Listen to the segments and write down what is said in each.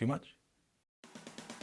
Too much?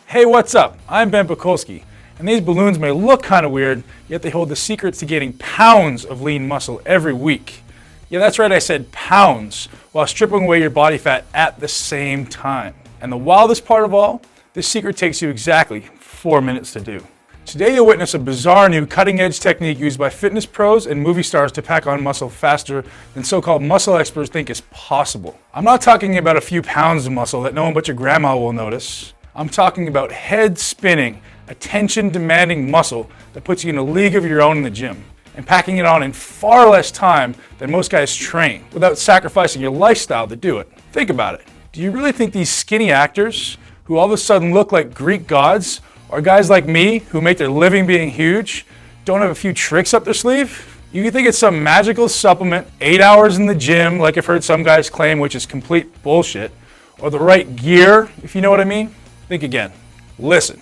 Hey, what's up? I'm Ben Pakulski, and these balloons may look kind of weird, yet they hold the secrets to gaining pounds of lean muscle every week. Yeah, that's right, I said pounds, while stripping away your body fat at the same time. And the wildest part of all, this secret takes you exactly 4 minutes to do. Today you'll witness a bizarre new cutting-edge technique used by fitness pros and movie stars to pack on muscle faster than so-called muscle experts think is possible. I'm not talking about a few pounds of muscle that no one but your grandma will notice. I'm talking about head-spinning, attention-demanding muscle that puts you in a league of your own in the gym, and packing it on in far less time than most guys train, without sacrificing your lifestyle to do it. Think about it. Do you really think these skinny actors, who all of a sudden look like Greek gods, or guys like me, who make their living being huge, don't have a few tricks up their sleeve? You think it's some magical supplement, 8 hours in the gym, like I've heard some guys claim, which is complete bullshit, or the right gear, if you know what I mean? Think again. Listen,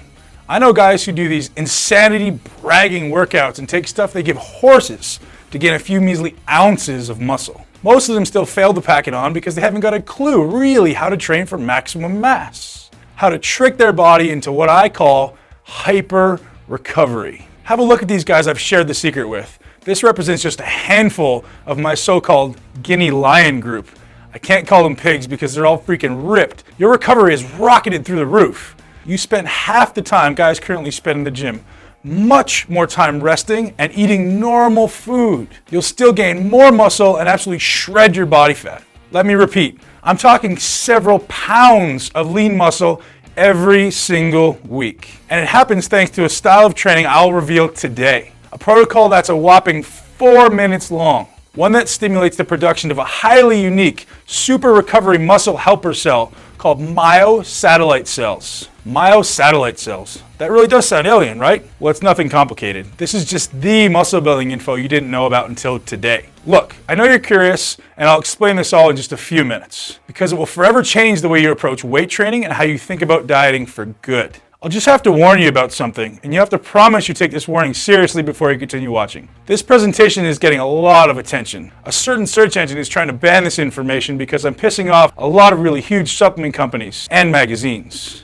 I know guys who do these insanity bragging workouts and take stuff they give horses to gain a few measly ounces of muscle. Most of them still fail to pack it on because they haven't got a clue really how to train for maximum mass. How to trick their body into what I call hyper recovery. Have a look at these guys I've shared the secret with. This represents just a handful of my so-called guinea lion group. I can't call them pigs because they're all freaking ripped. Your recovery is rocketed through the roof. You spend half the time guys currently spend in the gym, much more time resting and eating normal food. You'll still gain more muscle and absolutely shred your body fat. Let me repeat, I'm talking several pounds of lean muscle every single week. And it happens thanks to a style of training I'll reveal today. A protocol that's a whopping 4 minutes long. One that stimulates the production of a highly unique super recovery muscle helper cell called myosatellite cells. Myosatellite cells. That really does sound alien, right? Well, it's nothing complicated. This is just the muscle building info you didn't know about until today. Look, I know you're curious, and I'll explain this all in just a few minutes, because it will forever change the way you approach weight training and how you think about dieting for good. I'll just have to warn you about something, and you have to promise you take this warning seriously before you continue watching. This presentation is getting a lot of attention. A certain search engine is trying to ban this information because I'm pissing off a lot of really huge supplement companies and magazines.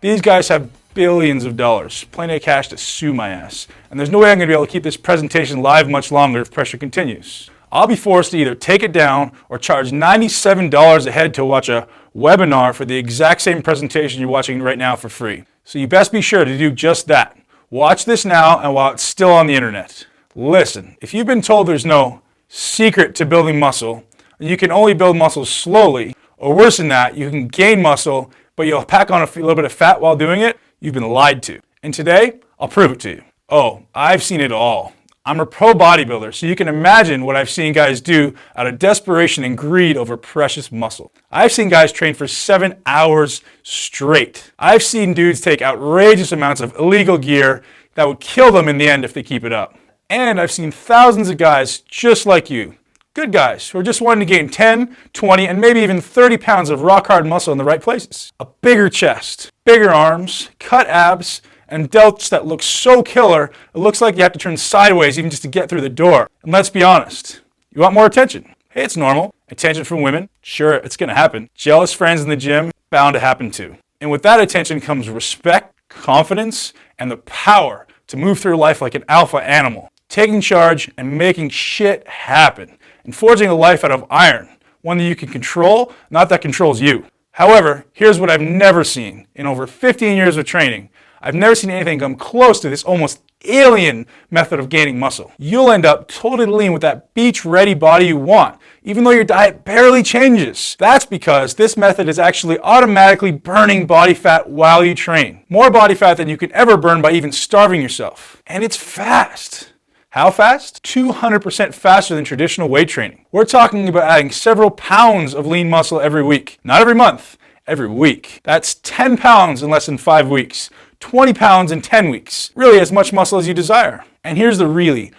These guys have billions of dollars, plenty of cash to sue my ass, and there's no way I'm going to be able to keep this presentation live much longer if pressure continues. I'll be forced to either take it down or charge $97 a head to watch a webinar for the exact same presentation you're watching right now for free. So you best be sure to do just that. Watch this now and while it's still on the internet. Listen, if you've been told there's no secret to building muscle, and you can only build muscle slowly, or worse than that, you can gain muscle, but you'll pack on a little bit of fat while doing it, you've been lied to. And today, I'll prove it to you. Oh, I've seen it all. I'm a pro bodybuilder, so you can imagine what I've seen guys do out of desperation and greed over precious muscle. I've seen guys train for 7 hours straight. I've seen dudes take outrageous amounts of illegal gear that would kill them in the end if they keep it up. And I've seen thousands of guys just like you, good guys who are just wanting to gain 10, 20, and maybe even 30 pounds of rock hard muscle in the right places. A bigger chest, bigger arms, cut abs, and delts that look so killer, it looks like you have to turn sideways even just to get through the door. And let's be honest, you want more attention? Hey, it's normal. Attention from women? Sure, it's gonna happen. Jealous friends in the gym? Bound to happen too. And with that attention comes respect, confidence, and the power to move through life like an alpha animal, taking charge and making shit happen, and forging a life out of iron, one that you can control, not that controls you. However, here's what I've never seen. In over 15 years of training, I've never seen anything come close to this almost alien method of gaining muscle. You'll end up totally lean with that beach-ready body you want, even though your diet barely changes. That's because this method is actually automatically burning body fat while you train. More body fat than you can ever burn by even starving yourself. And it's fast. How fast? 200% faster than traditional weight training. We're talking about adding several pounds of lean muscle every week. Not every month, every week. That's 10 pounds in less than 5 weeks. 20 pounds in 10 weeks. Really as much muscle as you desire. And here's the really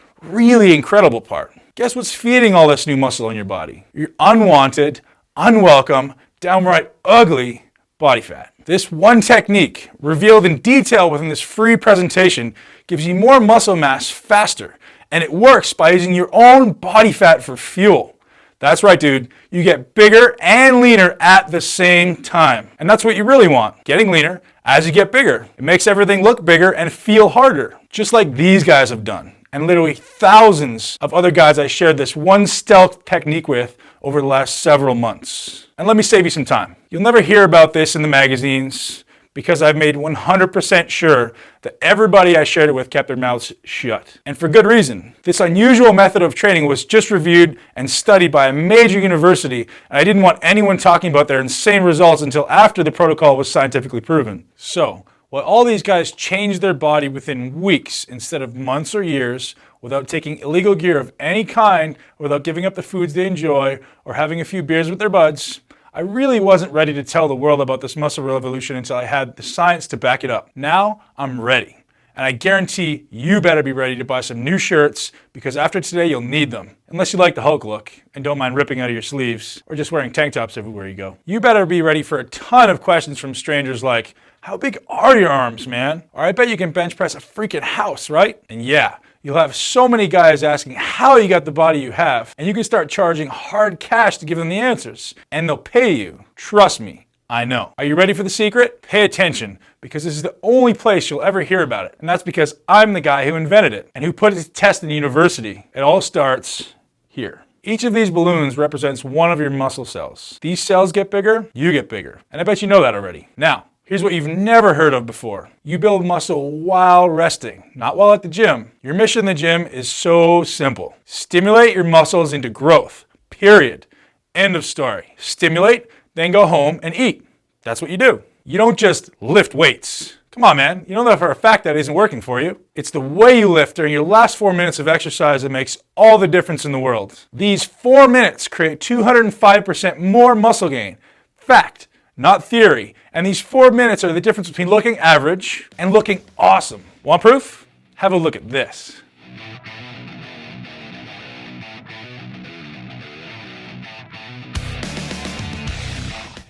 incredible part. Guess what's feeding all this new muscle in your body? Your unwanted, unwelcome, downright ugly body fat. This one technique, revealed in detail within this free presentation, gives you more muscle mass faster, and it works by using your own body fat for fuel. That's right, dude. You get bigger and leaner at the same time. And that's what you really want, getting leaner as you get bigger. It makes everything look bigger and feel harder, just like these guys have done. And literally thousands of other guys I shared this one stealth technique with over the last several months. And let me save you some time. You'll never hear about this in the magazines because I've made 100% sure that everybody I shared it with kept their mouths shut. And for good reason. This unusual method of training was just reviewed and studied by a major university, and I didn't want anyone talking about their insane results until after the protocol was scientifically proven. So, while all these guys changed their body within weeks instead of months or years, without taking illegal gear of any kind, without giving up the foods they enjoy, or having a few beers with their buds, I really wasn't ready to tell the world about this muscle revolution until I had the science to back it up. Now, I'm ready. And I guarantee you better be ready to buy some new shirts because after today, you'll need them. Unless you like the Hulk look and don't mind ripping out of your sleeves or just wearing tank tops everywhere you go. You better be ready for a ton of questions from strangers like, how big are your arms, man? Or I bet you can bench press a freaking house, right? And yeah, you'll have so many guys asking how you got the body you have, and you can start charging hard cash to give them the answers, and they'll pay you. Trust me, I know. Are you ready for the secret? Pay attention, because this is the only place you'll ever hear about it, and that's because I'm the guy who invented it, and who put it to test in university. It all starts here. Each of these balloons represents one of your muscle cells. These cells get bigger, you get bigger, and I bet you know that already. Now, here's what you've never heard of before. You build muscle while resting, not while at the gym. Your mission in the gym is so simple. Stimulate your muscles into growth, period. End of story. Stimulate, then go home and eat. That's what you do. You don't just lift weights. Come on, man. You know that for a fact that isn't working for you. It's the way you lift during your last 4 minutes of exercise that makes all the difference in the world. These 4 minutes create 205% more muscle gain. Fact. Not theory. And these 4 minutes are the difference between looking average and looking awesome. Want proof? Have a look at this.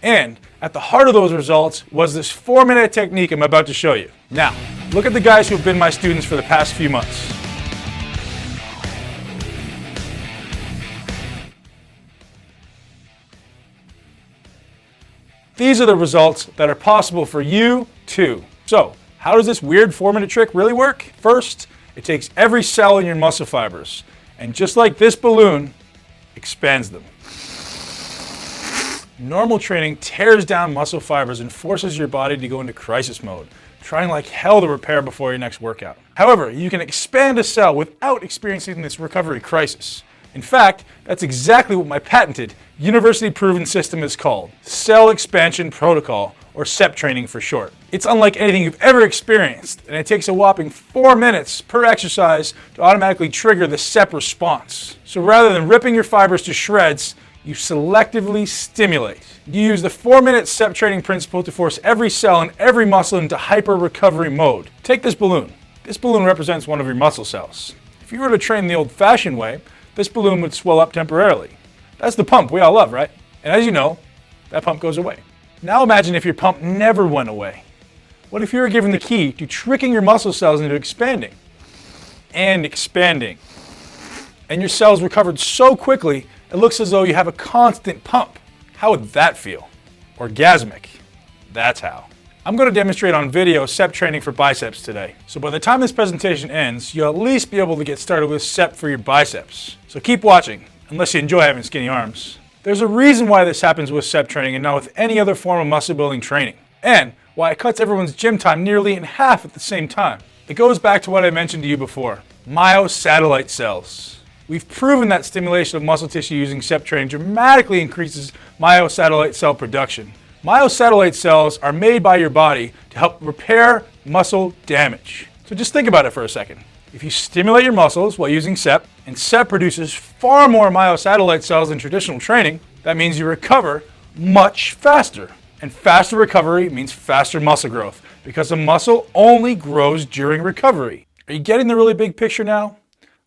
And at the heart of those results was this 4-minute technique I'm about to show you. Now, look at the guys who have been my students for the past few months. These are the results that are possible for you too. So, how does this weird 4-minute trick really work? First, it takes every cell in your muscle fibers, and just like this balloon, expands them. Normal training tears down muscle fibers and forces your body to go into crisis mode, trying like hell to repair before your next workout. However, you can expand a cell without experiencing this recovery crisis. In fact, that's exactly what my patented, university-proven system is called, Cell Expansion Protocol, or CEP training for short. It's unlike anything you've ever experienced, and it takes a whopping 4 minutes per exercise to automatically trigger the CEP response. So rather than ripping your fibers to shreds, you selectively stimulate. You use the 4-minute CEP training principle to force every cell and every muscle into hyper-recovery mode. Take this balloon. This balloon represents one of your muscle cells. If you were to train the old-fashioned way, this balloon would swell up temporarily. That's the pump we all love, right? And as you know, that pump goes away. Now imagine if your pump never went away. What if you were given the key to tricking your muscle cells into expanding and expanding, and your cells recovered so quickly it looks as though you have a constant pump? How would that feel? Orgasmic. That's how. I'm going to demonstrate on video CEP training for biceps today. So by the time this presentation ends, you'll at least be able to get started with CEP for your biceps. So keep watching, unless you enjoy having skinny arms. There's a reason why this happens with CEP training and not with any other form of muscle building training. And why it cuts everyone's gym time nearly in half at the same time. It goes back to what I mentioned to you before, myosatellite cells. We've proven that stimulation of muscle tissue using CEP training dramatically increases myosatellite cell production. Myosatellite cells are made by your body to help repair muscle damage. So just think about it for a second. If you stimulate your muscles while using CEP, and CEP produces far more myosatellite cells than traditional training, that means you recover much faster. And faster recovery means faster muscle growth, because a muscle only grows during recovery. Are you getting the really big picture now?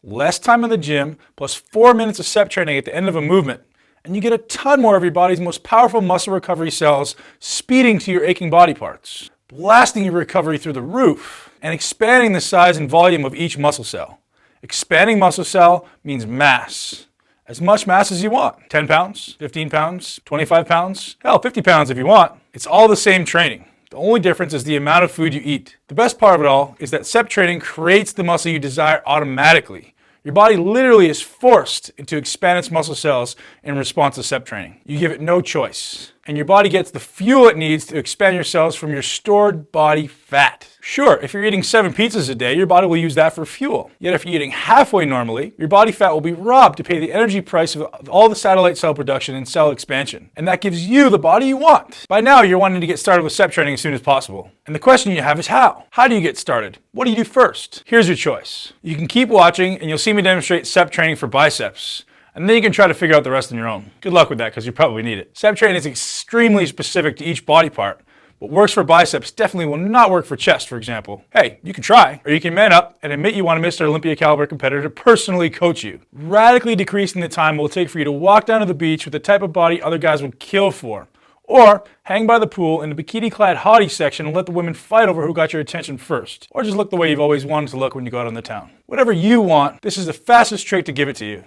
Less time in the gym, plus 4 minutes of CEP training at the end of a movement, and you get a ton more of your body's most powerful muscle recovery cells speeding to your aching body parts, blasting your recovery through the roof, and expanding the size and volume of each muscle cell. Expanding muscle cell means mass, as much mass as you want. 10 pounds, 15 pounds, 25 pounds, hell, 50 pounds if you want. It's all the same training. The only difference is the amount of food you eat. The best part of it all is that SEP training creates the muscle you desire automatically. Your body literally is forced to expand its muscle cells in response to SEP training. You give it no choice. And your body gets the fuel it needs to expand your cells from your stored body fat. Sure, if you're eating 7 pizzas a day, your body will use that for fuel. Yet if you're eating halfway normally, your body fat will be robbed to pay the energy price of all the satellite cell production and cell expansion. And that gives you the body you want. By now, you're wanting to get started with SEP training as soon as possible. And the question you have is how? How do you get started? What do you do first? Here's your choice. You can keep watching and you'll see me demonstrate SEP training for biceps. And then you can try to figure out the rest on your own. Good luck with that because you probably need it. SEP training is extremely specific to each body part. What works for biceps definitely will not work for chest, for example. Hey, you can try, or you can man up and admit you want a Mr. Olympia caliber competitor to personally coach you. Radically decreasing the time it will take for you to walk down to the beach with the type of body other guys would kill for. Or hang by the pool in the bikini-clad hottie section and let the women fight over who got your attention first. Or just look the way you've always wanted to look when you go out on the town. Whatever you want, this is the fastest trick to give it to you.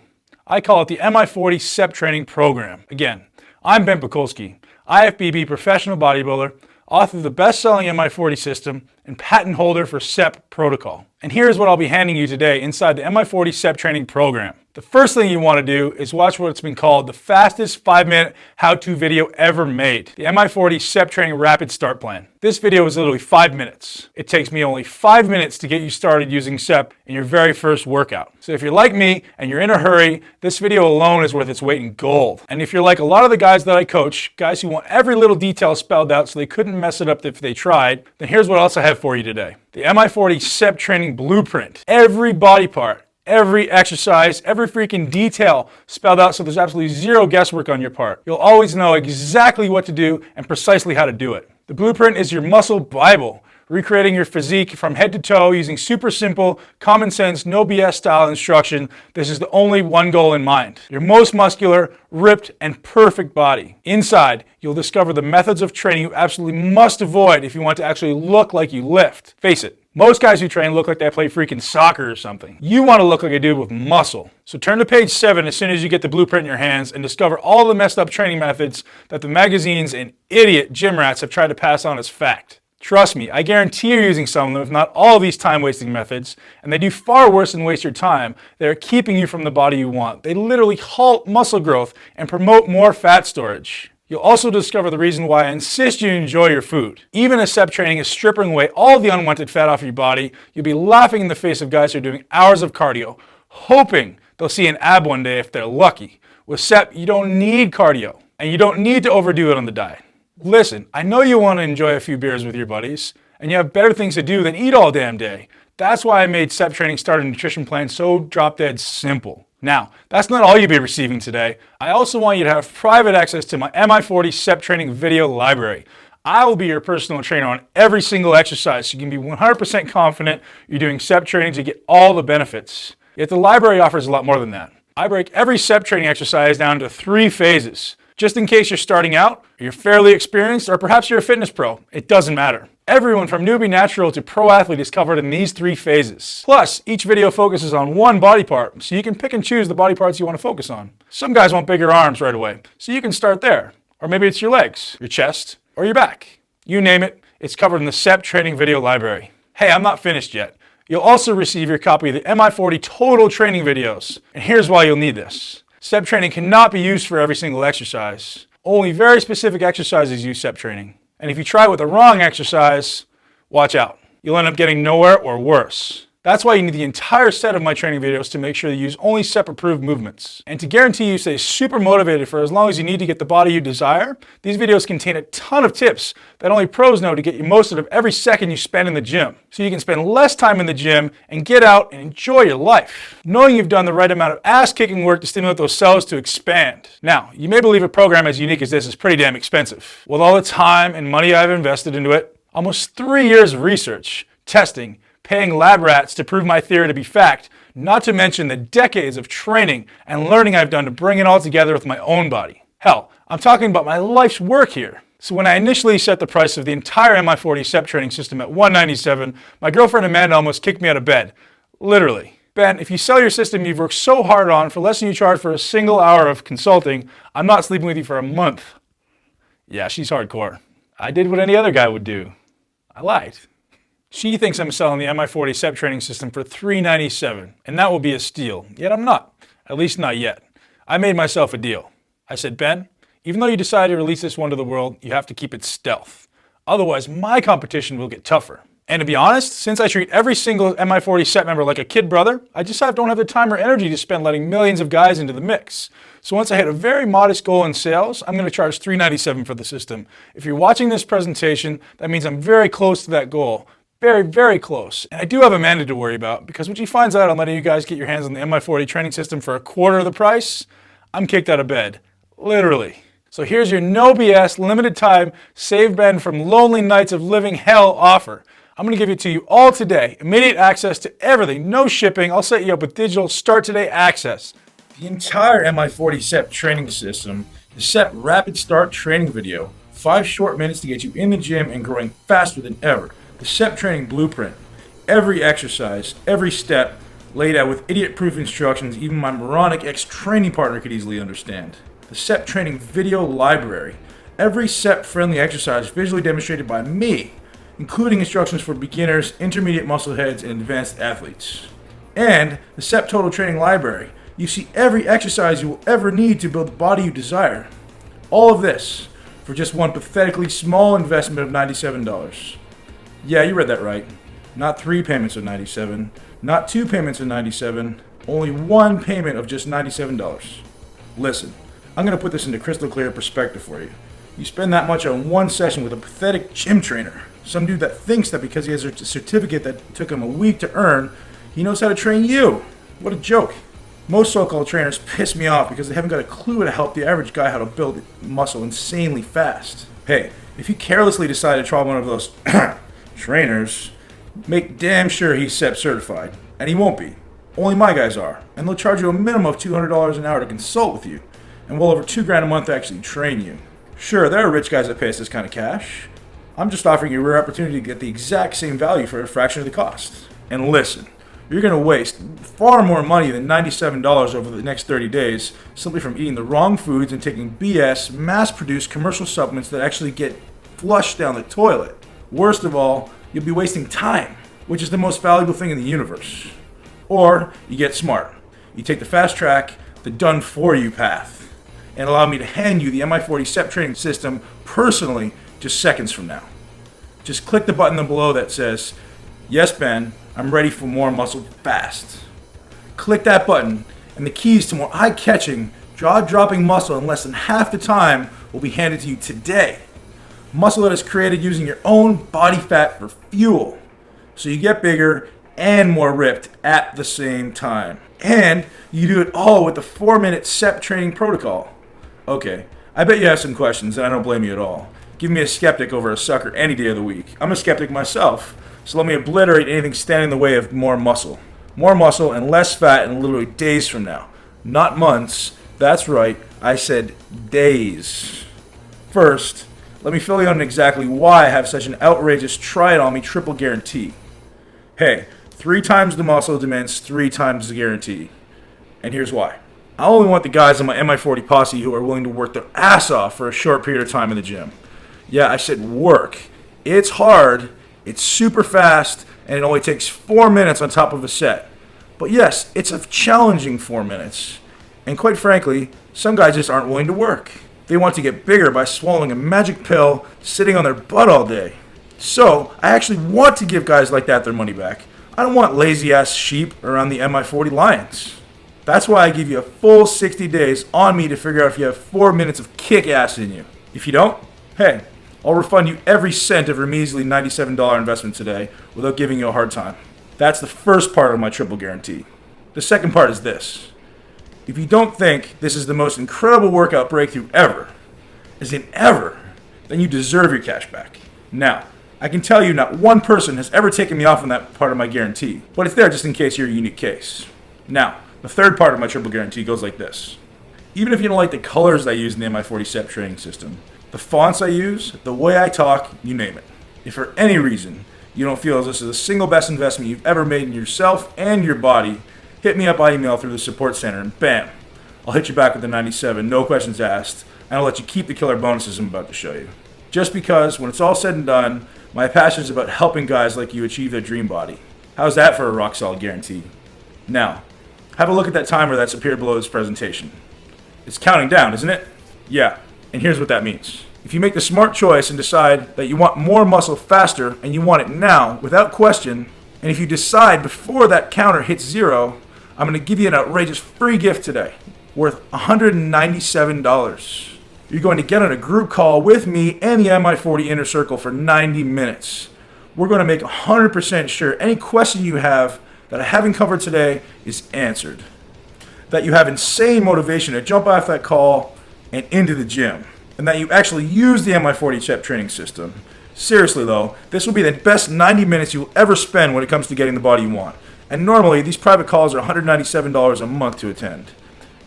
I call it the Mi40 SEP Training Program. Again, I'm Ben Pakulski, Ifbb professional bodybuilder, author of the best-selling Mi40 system, and patent holder for SEP protocol. And here's what I'll be handing you today inside the Mi40 SEP Training Program. The first thing you want to do is watch what's been called the fastest 5-minute how-to video ever made, the Mi40 SEP Training Rapid Start Plan. This video is literally 5 minutes. It takes me only 5 minutes to get you started using SEP in your very first workout. So if you're like me and you're in a hurry, this video alone is worth its weight in gold. And if you're like a lot of the guys that I coach, guys who want every little detail spelled out so they couldn't mess it up if they tried, then here's what else I have for you today. The Mi40 SEP Training Blueprint. Every body part, every exercise, every freaking detail spelled out so there's absolutely zero guesswork on your part. You'll always know exactly what to do and precisely how to do it. The blueprint is your muscle Bible, recreating your physique from head to toe using super simple, common sense, no BS style instruction. This is the only one goal in mind. Your most muscular, ripped, and perfect body. Inside, you'll discover the methods of training you absolutely must avoid if you want to actually look like you lift. Face it, most guys who train look like they play freaking soccer or something. You want to look like a dude with muscle. So turn to page 7 as soon as you get the blueprint in your hands and discover all the messed up training methods that the magazines and idiot gym rats have tried to pass on as fact. Trust me, I guarantee you're using some of them, if not all of these time-wasting methods, and they do far worse than waste your time. They're keeping you from the body you want. They literally halt muscle growth and promote more fat storage. You'll also discover the reason why I insist you enjoy your food. Even as SEP training is stripping away all the unwanted fat off your body, you'll be laughing in the face of guys who are doing hours of cardio, hoping they'll see an ab one day if they're lucky. With SEP, you don't need cardio, and you don't need to overdo it on the diet. Listen, I know you want to enjoy a few beers with your buddies, and you have better things to do than eat all damn day. That's why I made SEP Training Starter Nutrition Plan so drop-dead simple. Now, that's not all you'll be receiving today. I also want you to have private access to my Mi40 SEP Training video library. I will be your personal trainer on every single exercise, so you can be 100% confident you're doing SEP training to get all the benefits. Yet the library offers a lot more than that. I break every SEP training exercise down into 3 phases. Just in case you're starting out, or you're fairly experienced, or perhaps you're a fitness pro, it doesn't matter. Everyone from newbie natural to pro athlete is covered in these 3 phases. Plus, each video focuses on one body part, so you can pick and choose the body parts you want to focus on. Some guys want bigger arms right away, so you can start there. Or maybe it's your legs, your chest, or your back. You name it, it's covered in the SEP Training Video Library. Hey, I'm not finished yet. You'll also receive your copy of the Mi40 Total Training Videos. And here's why you'll need this. SEP training cannot be used for every single exercise. Only very specific exercises use SEP training. And if you try with the wrong exercise, watch out. You'll end up getting nowhere or worse. That's why you need the entire set of my training videos to make sure you use only SEP-approved movements. And to guarantee you stay super motivated for as long as you need to get the body you desire, these videos contain a ton of tips that only pros know to get you most out of every second you spend in the gym. So you can spend less time in the gym and get out and enjoy your life, knowing you've done the right amount of ass-kicking work to stimulate those cells to expand. Now, you may believe a program as unique as this is pretty damn expensive. With all the time and money I've invested into it, almost 3 years of research, testing, paying lab rats to prove my theory to be fact, not to mention the decades of training and learning I've done to bring it all together with my own body. Hell, I'm talking about my life's work here. So when I initially set the price of the entire Mi40 SEP training system at $197, my girlfriend Amanda almost kicked me out of bed. Literally. Ben, if you sell your system you've worked so hard on for less than you charge for a single hour of consulting, I'm not sleeping with you for a month. Yeah, she's hardcore. I did what any other guy would do. I lied. She thinks I'm selling the Mi40 SEP training system for $397, and that will be a steal. Yet I'm not. At least not yet. I made myself a deal. I said, Ben, even though you decided to release this one to the world, you have to keep it stealth. Otherwise, my competition will get tougher. And to be honest, since I treat every single Mi40 SEP member like a kid brother, I just don't have the time or energy to spend letting millions of guys into the mix. So once I hit a very modest goal in sales, I'm going to charge $397 for the system. If you're watching this presentation, that means I'm very close to that goal. Very, very close. And I do have Amanda to worry about, because when she finds out I'm letting you guys get your hands on the Mi40 training system for a quarter of the price, I'm kicked out of bed. Literally. So here's your no BS, limited time, save Ben from lonely nights of living hell offer. I'm going to give it to you all today. Immediate access to everything, no shipping. I'll set you up with digital start today access. The entire Mi40 SEP training system, the SEP rapid start training video, 5 short minutes to get you in the gym and growing faster than ever. The SEP training blueprint, every exercise, every step, laid out with idiot-proof instructions even my moronic ex-training partner could easily understand. The SEP training video library, every SEP-friendly exercise visually demonstrated by me, including instructions for beginners, intermediate muscle heads, and advanced athletes. And the SEP total training library, you see every exercise you will ever need to build the body you desire. All of this for just one pathetically small investment of $97. Yeah, you read that right. Not 3 payments of $97, not 2 payments of $97, only 1 payment of just $97. Listen, I'm going to put this into crystal clear perspective for you. You spend that much on one session with a pathetic gym trainer, some dude that thinks that because he has a certificate that took him a week to earn, he knows how to train you. What a joke. Most so-called trainers piss me off because they haven't got a clue how to help the average guy how to build muscle insanely fast. Hey, if you carelessly decide to try one of those trainers, make damn sure he's SEP certified. And he won't be. Only my guys are. And they'll charge you a minimum of $200 an hour to consult with you, and well over $2,000 a month to actually train you. Sure, there are rich guys that pay us this kind of cash. I'm just offering you a rare opportunity to get the exact same value for a fraction of the cost. And listen, you're going to waste far more money than $97 over the next 30 days simply from eating the wrong foods and taking BS, mass-produced commercial supplements that actually get flushed down the toilet. Worst of all, you'll be wasting time, which is the most valuable thing in the universe. Or you get smart. You take the fast track, the done-for-you path, and allow me to hand you the Mi40 SEP training system personally just seconds from now. Just click the button below that says, "Yes, Ben, I'm ready for more muscle fast." Click that button, and the keys to more eye-catching, jaw-dropping muscle in less than half the time will be handed to you today. Muscle that is created using your own body fat for fuel, so you get bigger and more ripped at the same time. And you do it all with the 4-minute SEP training protocol. Okay, I bet you have some questions, and I don't blame you at all. Give me a skeptic over a sucker any day of the week. I'm a skeptic myself, so let me obliterate anything standing in the way of more muscle. More muscle and less fat in literally days from now. Not months. That's right, I said days. First, let me fill you in on exactly why I have such an outrageous try-it-on-me triple guarantee. Hey, 3 times the muscle demands 3 times the guarantee. And here's why. I only want the guys in my Mi40 posse who are willing to work their ass off for a short period of time in the gym. Yeah, I said work. It's hard, it's super fast, and it only takes 4 minutes on top of a set. But yes, it's a challenging 4 minutes. And quite frankly, some guys just aren't willing to work. They want to get bigger by swallowing a magic pill, sitting on their butt all day. So, I actually want to give guys like that their money back. I don't want lazy-ass sheep around the Mi40 lions. That's why I give you a full 60 days on me to figure out if you have 4 minutes of kick-ass in you. If you don't, hey, I'll refund you every cent of your measly $97 investment today without giving you a hard time. That's the first part of my triple guarantee. The second part is this. If you don't think this is the most incredible workout breakthrough ever, as in ever, then you deserve your cash back. Now, I can tell you not one person has ever taken me off on that part of my guarantee, but it's there just in case you're a unique case. Now, the third part of my triple guarantee goes like this. Even if you don't like the colors I use in the Mi40 SEP training system, the fonts I use, the way I talk, you name it. If for any reason you don't feel as this is the single best investment you've ever made in yourself and your body, hit me up by email through the support center and bam, I'll hit you back with the 97, no questions asked, and I'll let you keep the killer bonuses I'm about to show you. Just because, when it's all said and done, my passion is about helping guys like you achieve their dream body. How's that for a rock solid guarantee? Now, have a look at that timer that's appeared below this presentation. It's counting down, isn't it? Yeah, and here's what that means. If you make the smart choice and decide that you want more muscle faster and you want it now, without question, and if you decide before that counter hits 0, I'm going to give you an outrageous free gift today, worth $197. You're going to get on a group call with me and the MI40 Inner Circle for 90 minutes. We're going to make 100% sure any question you have that I haven't covered today is answered. That you have insane motivation to jump off that call and into the gym. And that you actually use the MI40 Chep training system. Seriously though, this will be the best 90 minutes you'll ever spend when it comes to getting the body you want. And normally, these private calls are $197 a month to attend.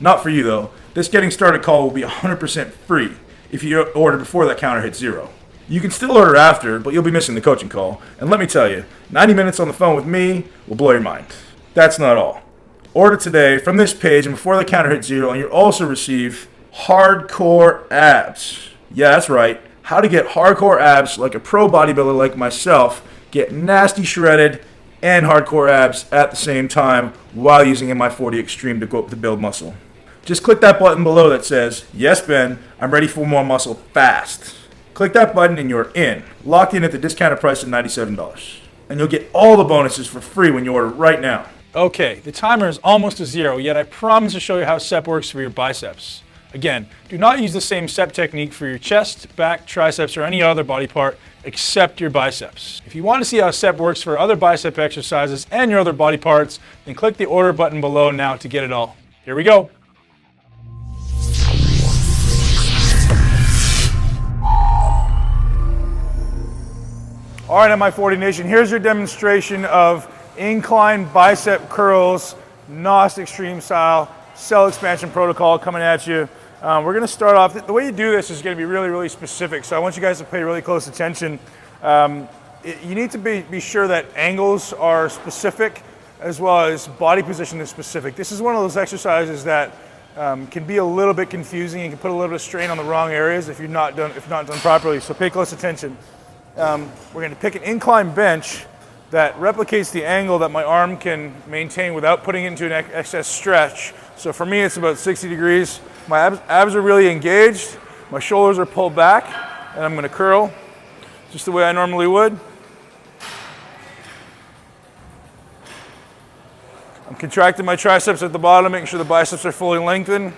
Not for you though. This getting started call will be 100% free if you order before that counter hits 0. You can still order after, but you'll be missing the coaching call. And let me tell you, 90 minutes on the phone with me will blow your mind. That's not all. Order today from this page and before the counter hits 0, and you'll also receive hardcore abs. Yeah, that's right. How to get hardcore abs like a pro bodybuilder like myself, get nasty shredded and hardcore abs at the same time while using MI40 Extreme to build muscle. Just click that button below that says, "Yes, Ben, I'm ready for more muscle fast." Click that button and you're in, locked in at the discounted price of $97. And you'll get all the bonuses for free when you order right now. Okay, the timer is almost to 0, yet I promise to show you how SEP works for your biceps. Again, do not use the same SEP technique for your chest, back, triceps, or any other body part except your biceps. If you want to see how SEP works for other bicep exercises and your other body parts, then click the order button below now to get it all. Here we go. All right, MI40 Nation, here's your demonstration of incline bicep curls, NOS Extreme style, cell expansion protocol coming at you. We're going to start off, the way you do this is going to be really, really specific, so I want you guys to pay really close attention. You need to be sure that angles are specific as well as body position is specific. This is one of those exercises that can be a little bit confusing and can put a little bit of strain on the wrong areas if not done properly, so pay close attention. We're going to pick an incline bench that replicates the angle that my arm can maintain without putting it into an excess stretch. So for me, it's about 60 degrees. My abs are really engaged, my shoulders are pulled back, and I'm going to curl just the way I normally would. I'm contracting my triceps at the bottom, making sure the biceps are fully lengthened.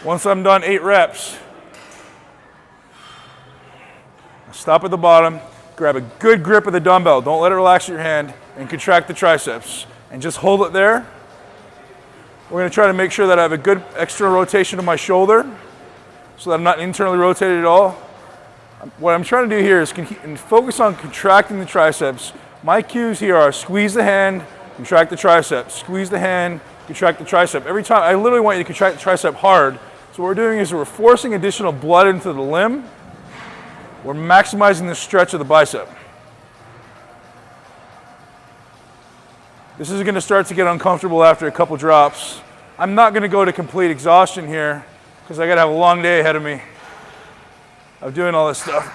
Once I'm done 8 reps, stop at the bottom, grab a good grip of the dumbbell, don't let it relax your hand, and contract the triceps. And just hold it there. We're going to try to make sure that I have a good external rotation of my shoulder so that I'm not internally rotated at all. What I'm trying to do here is focus on contracting the triceps. My cues here are squeeze the hand, contract the tricep, squeeze the hand, contract the tricep. Every time, I literally want you to contract the tricep hard. So what we're doing is we're forcing additional blood into the limb. We're maximizing the stretch of the bicep. This is going to start to get uncomfortable after a couple drops. I'm not going to go to complete exhaustion here because I got to have a long day ahead of me of doing all this stuff.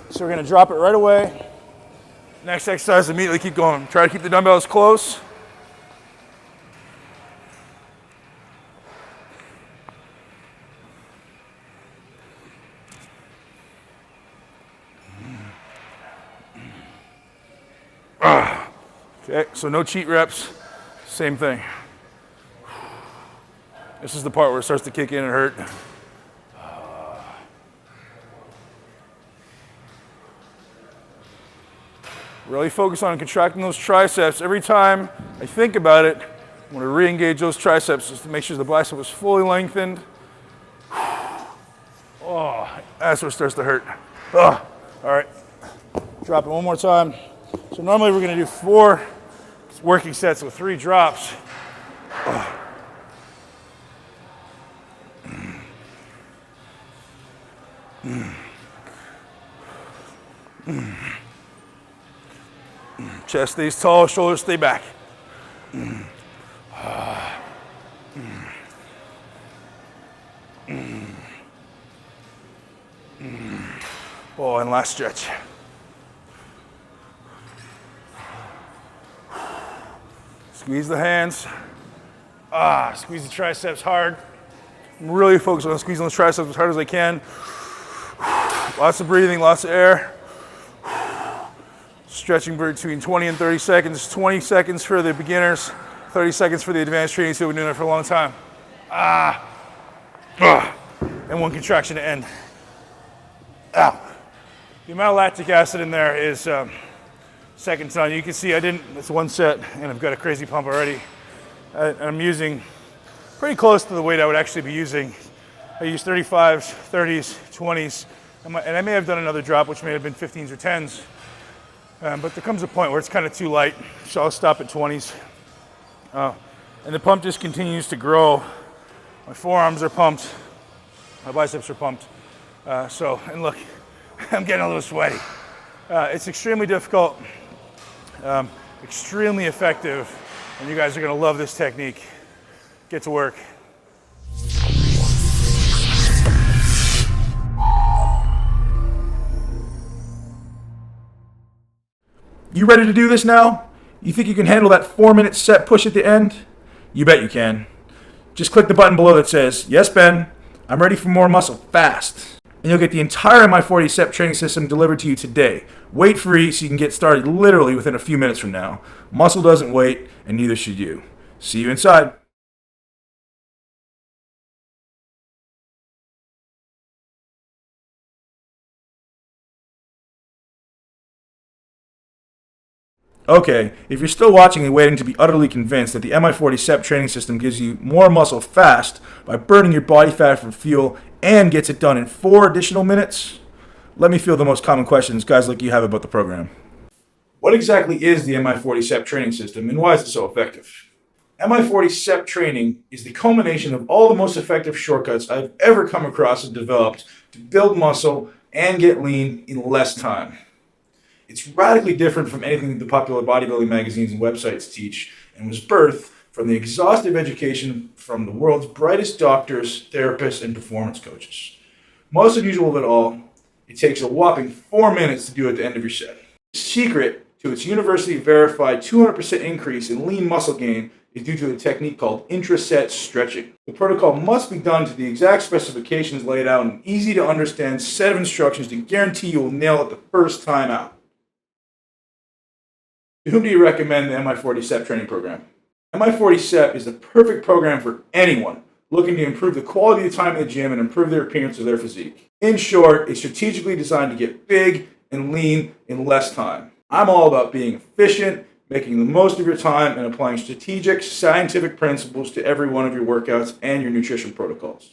So we're going to drop it right away. Next exercise, immediately keep going. Try to keep the dumbbells close. Okay, so no cheat reps, same thing. This is the part where it starts to kick in and hurt. Really focus on contracting those triceps. Every time I think about it, I want to re-engage those triceps just to make sure the bicep is fully lengthened. Oh, that's what starts to hurt. Oh, all right, drop it one more time. So normally we're going to do 4 working sets with 3 drops. Chest stays tall, shoulders stay back. Oh, and last stretch. Squeeze the hands. Squeeze the triceps hard. I'm really focused on squeezing the triceps as hard as I can. Lots of breathing, lots of air. Stretching between 20 and 30 seconds. 20 seconds for the beginners, 30 seconds for the advanced trainees who have been doing it for a long time. And one contraction to end. Ow. The amount of lactic acid in there is second to none. You can see it's one set and I've got a crazy pump already. I'm using pretty close to the weight I would actually be using. I use 35s, 30s, 20s, and I may have done another drop, which may have been 15s or 10s. But there comes a point where it's kind of too light, so I'll stop at 20s. And the pump just continues to grow. My forearms are pumped, my biceps are pumped. And look, I'm getting a little sweaty. It's extremely difficult, extremely effective, and you guys are gonna love this technique. Get to work. You ready to do this now? You think you can handle that 4-minute set push at the end? You bet you can. Just click the button below that says, "Yes, Ben, I'm ready for more muscle fast." And you'll get the entire Mi40X training system delivered to you today. Weight free, so you can get started literally within a few minutes from now. Muscle doesn't wait, and neither should you. See you inside. Okay, if you're still watching and waiting to be utterly convinced that the Mi40X training system gives you more muscle fast by burning your body fat for fuel and gets it done in 4 additional minutes, let me field the most common questions guys like you have about the program. What exactly is the Mi40X training system and why is it so effective? Mi40X training is the culmination of all the most effective shortcuts I've ever come across and developed to build muscle and get lean in less time. It's radically different from anything the popular bodybuilding magazines and websites teach and was birthed from the exhaustive education from the world's brightest doctors, therapists, and performance coaches. Most unusual of it all, it takes a whopping 4 minutes to do at the end of your set. The secret to its university-verified 200% increase in lean muscle gain is due to a technique called intra-set stretching. The protocol must be done to the exact specifications laid out in an easy-to-understand set of instructions to guarantee you will nail it the first time out. To whom do you recommend the Mi40X training program? Mi40X is the perfect program for anyone looking to improve the quality of time in the gym and improve their appearance or their physique. In short, it's strategically designed to get big and lean in less time. I'm all about being efficient, making the most of your time, and applying strategic, scientific principles to every one of your workouts and your nutrition protocols.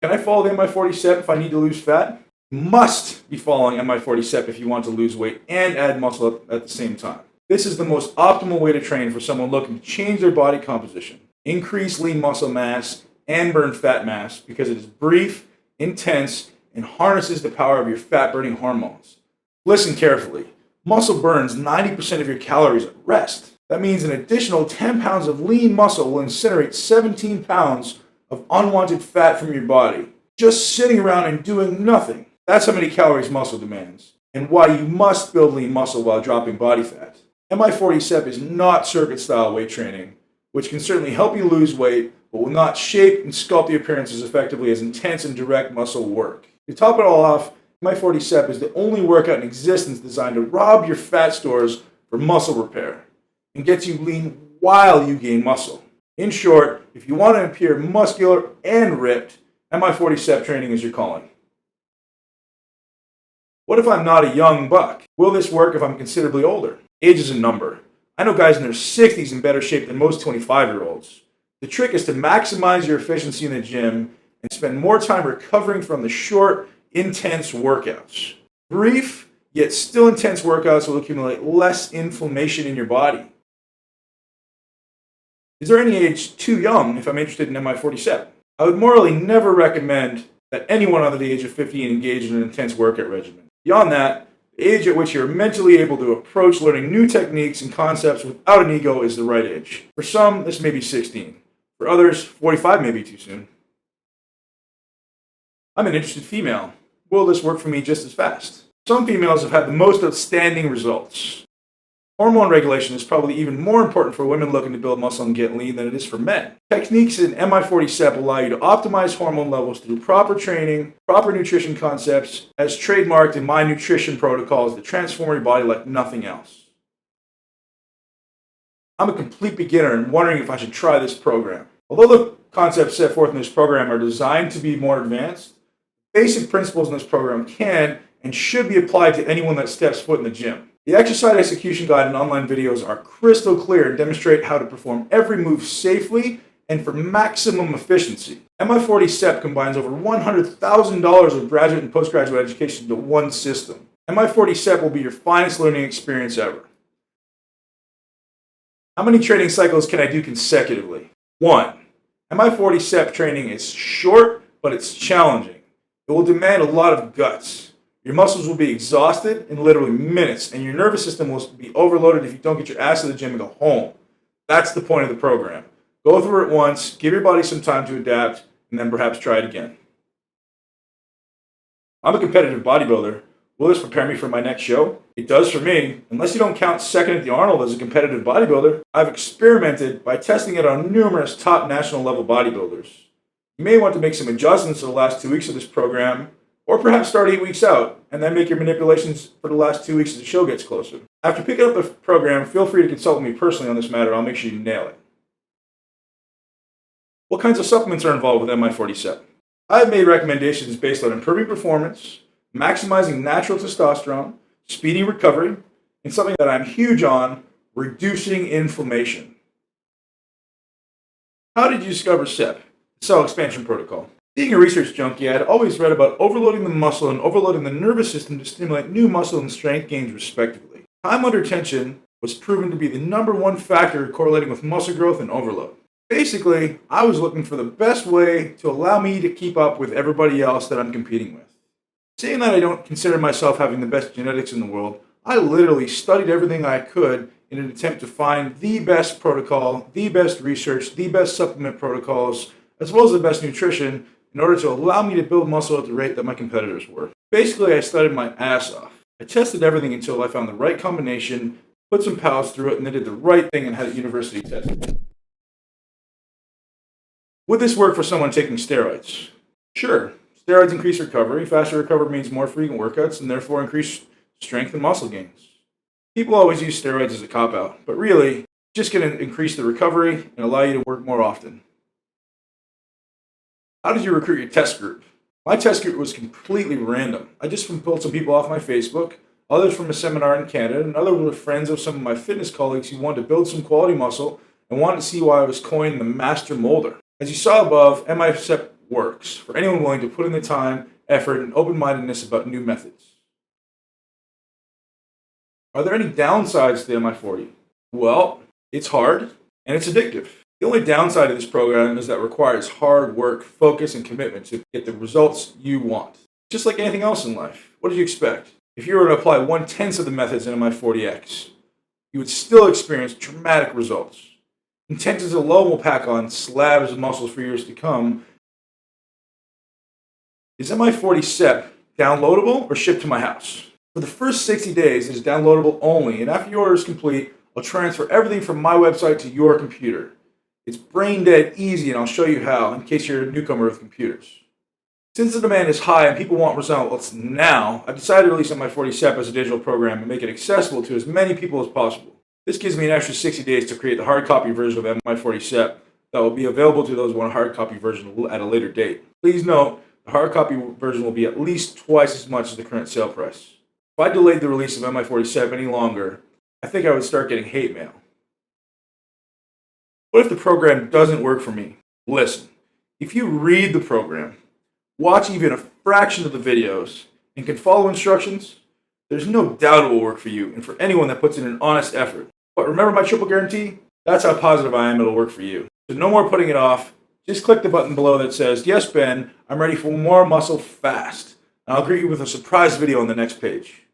Can I follow the Mi40X if I need to lose fat? Must be following Mi40X if you want to lose weight and add muscle up at the same time. This is the most optimal way to train for someone looking to change their body composition, increase lean muscle mass, and burn fat mass because it is brief, intense, and harnesses the power of your fat-burning hormones. Listen carefully. Muscle burns 90% of your calories at rest. That means an additional 10 pounds of lean muscle will incinerate 17 pounds of unwanted fat from your body, just sitting around and doing nothing. That's how many calories muscle demands, and why you must build lean muscle while dropping body fat. Mi40X is not circuit-style weight training, which can certainly help you lose weight, but will not shape and sculpt the appearance as effectively as intense and direct muscle work. To top it all off, Mi40X is the only workout in existence designed to rob your fat stores for muscle repair and gets you lean while you gain muscle. In short, if you want to appear muscular and ripped, Mi40X training is your calling. What if I'm not a young buck? Will this work if I'm considerably older? Age is a number. I know guys in their 60s in better shape than most 25-year-olds. The trick is to maximize your efficiency in the gym and spend more time recovering from the short, intense workouts. Brief, yet still intense workouts will accumulate less inflammation in your body. Is there any age too young if I'm interested in Mi40X? I would morally never recommend that anyone under the age of 50 engaged in an intense workout regimen. Beyond that, the age at which you're mentally able to approach learning new techniques and concepts without an ego is the right age. For some, this may be 16. For others, 45 may be too soon. I'm an interested female. Will this work for me just as fast? Some females have had the most outstanding results. Hormone regulation is probably even more important for women looking to build muscle and get lean than it is for men. Techniques in Mi40 allow you to optimize hormone levels through proper training, proper nutrition concepts, as trademarked in my nutrition protocols that transform your body like nothing else. I'm a complete beginner and wondering if I should try this program. Although the concepts set forth in this program are designed to be more advanced, basic principles in this program can and should be applied to anyone that steps foot in the gym. The exercise execution guide and online videos are crystal clear and demonstrate how to perform every move safely and for maximum efficiency. Mi40 combines over $100,000 of graduate and postgraduate education into one system. Mi40 will be your finest learning experience ever. How many training cycles can I do consecutively? 1. Mi40 training is short, but it's challenging. It will demand a lot of guts. Your muscles will be exhausted in literally minutes, and your nervous system will be overloaded if you don't get your ass to the gym and go home. That's the point of the program. Go through it once, give your body some time to adapt, and then perhaps try it again. I'm a competitive bodybuilder. Will this prepare me for my next show? It does for me. Unless you don't count second at the Arnold as a competitive bodybuilder, I've experimented by testing it on numerous top national level bodybuilders. You may want to make some adjustments to the last 2 weeks of this program, or perhaps start 8 weeks out, and then make your manipulations for the last 2 weeks as the show gets closer. After picking up the program, feel free to consult with me personally on this matter. I'll make sure you nail it. What kinds of supplements are involved with Mi40? I have made recommendations based on improving performance, maximizing natural testosterone, speeding recovery, and something that I'm huge on, reducing inflammation. How did you discover CEP, the Cell Expansion Protocol? Being a research junkie, I had always read about overloading the muscle and overloading the nervous system to stimulate new muscle and strength gains respectively. Time under tension was proven to be the #1 factor correlating with muscle growth and overload. Basically, I was looking for the best way to allow me to keep up with everybody else that I'm competing with. Seeing that I don't consider myself having the best genetics in the world, I literally studied everything I could in an attempt to find the best protocol, the best research, the best supplement protocols, as well as the best nutrition in order to allow me to build muscle at the rate that my competitors were. Basically, I studied my ass off. I tested everything until I found the right combination, put some pals through it, and then did the right thing and had it university tested. Would this work for someone taking steroids? Sure. Steroids increase recovery. Faster recovery means more frequent workouts and therefore increased strength and muscle gains. People always use steroids as a cop-out, but really, it's just going to increase the recovery and allow you to work more often. How did you recruit your test group? My test group was completely random. I just pulled some people off my Facebook, others from a seminar in Canada, and others were friends of some of my fitness colleagues who wanted to build some quality muscle and wanted to see why I was coined the master molder. As you saw above, Mi40 works for anyone willing to put in the time, effort, and open-mindedness about new methods. Are there any downsides to Mi40? Well, it's hard and it's addictive. The only downside of this program is that it requires hard work, focus, and commitment to get the results you want. Just like anything else in life, what did you expect? If you were to apply 1/10 of the methods in Mi40X, you would still experience dramatic results. Intensities alone will pack on slabs of muscles for years to come. Is Mi40 downloadable or shipped to my house? For the first 60 days, it is downloadable only, and after your order is complete, I'll transfer everything from my website to your computer. It's brain dead easy, and I'll show you how in case you're a newcomer with computers. Since the demand is high and people want results now, I've decided to release Mi40 as a digital program and make it accessible to as many people as possible. This gives me an extra 60 days to create the hard copy version of Mi40 that will be available to those who want a hard copy version at a later date. Please note, the hard copy version will be at least twice as much as the current sale price. If I delayed the release of Mi40 any longer, I think I would start getting hate mail. What if the program doesn't work for me? Listen, if you read the program, watch even a fraction of the videos, and can follow instructions, there's no doubt it will work for you and for anyone that puts in an honest effort. But remember my triple guarantee? That's how positive I am it'll work for you. So no more putting it off. just click the button below that says, "Yes, Ben, I'm ready for more muscle fast." And I'll greet you with a surprise video on the next page.